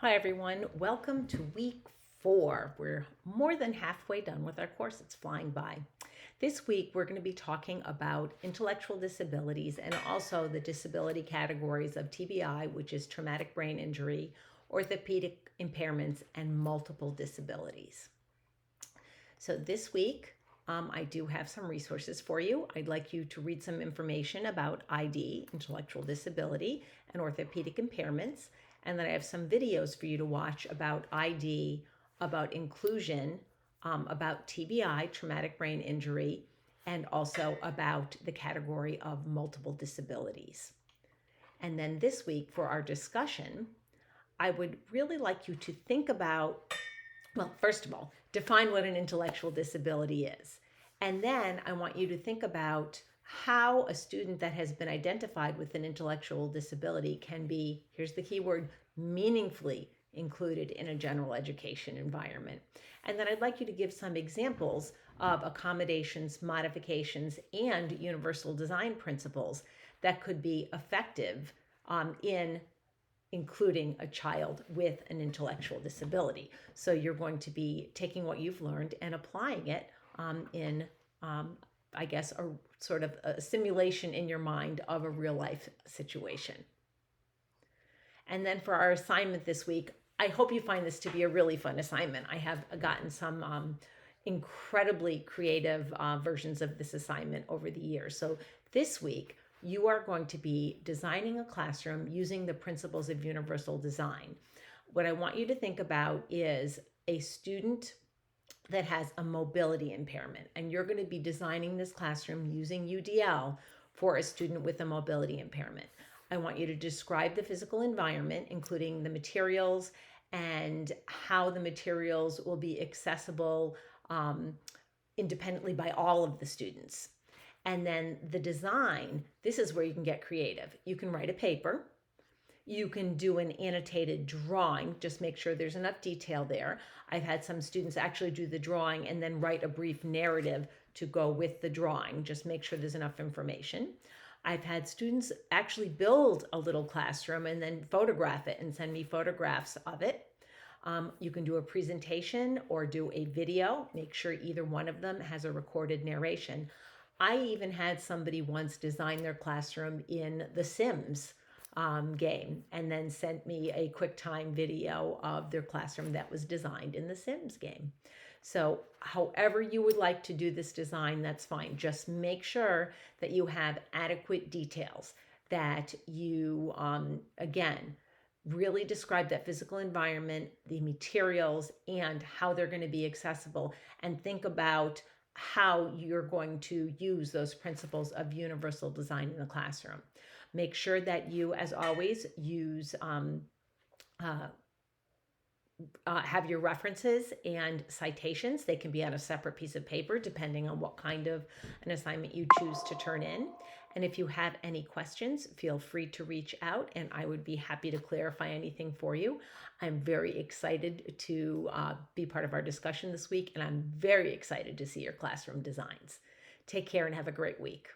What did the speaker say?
Hi everyone, welcome to week 4. We're more than halfway done with our course. It's flying by. This week we're going to be talking about intellectual disabilities and also the disability categories of TBI, which is traumatic brain injury, orthopedic impairments, and multiple disabilities. So this week I do have some resources for you. I'd like you to read some information about ID, intellectual disability, and orthopedic impairments. And then I have some videos for you to watch about ID, about inclusion, about TBI, traumatic brain injury, and also about the category of multiple disabilities. And then this week for our discussion, I would really like you to think about, well, first of all, define what an intellectual disability is. And then I want you to think about how a student that has been identified with an intellectual disability can be, here's the key word, meaningfully included in a general education environment. And then I'd like you to give some examples of accommodations, modifications, and universal design principles that could be effective in including a child with an intellectual disability. So you're going to be taking what you've learned and applying it in, I guess, a sort of a simulation in your mind of a real life situation. And then for our assignment this week, I hope you find this to be a really fun assignment. I have gotten some incredibly creative versions of this assignment over the years. So this week, you are going to be designing a classroom using the principles of universal design. What I want you to think about is a student that has a mobility impairment, and you're going to be designing this classroom using UDL for a student with a mobility impairment. I want you to describe the physical environment, including the materials and how the materials will be accessible independently by all of the students. And then the design, this is where you can get creative. You can write a paper. You can do an annotated drawing, just make sure there's enough detail there. I've had some students actually do the drawing and then write a brief narrative to go with the drawing. Just make sure there's enough information. I've had students actually build a little classroom and then photograph it and send me photographs of it. You can do a presentation or do a video. Make sure either one of them has a recorded narration. I even had somebody once design their classroom in The Sims game and then sent me a QuickTime video of their classroom that was designed in The Sims game. So however you would like to do this design, that's fine. Just make sure that you have adequate details, that you, again, really describe that physical environment, the materials, and how they're going to be accessible, and think about how you're going to use those principles of universal design in the classroom. Make sure that you, as always, use have your references and citations. They can be on a separate piece of paper depending on what kind of an assignment you choose to turn in. And if you have any questions, feel free to reach out and I would be happy to clarify anything for you. I'm very excited to be part of our discussion this week, and I'm very excited to see your classroom designs. Take care and have a great week.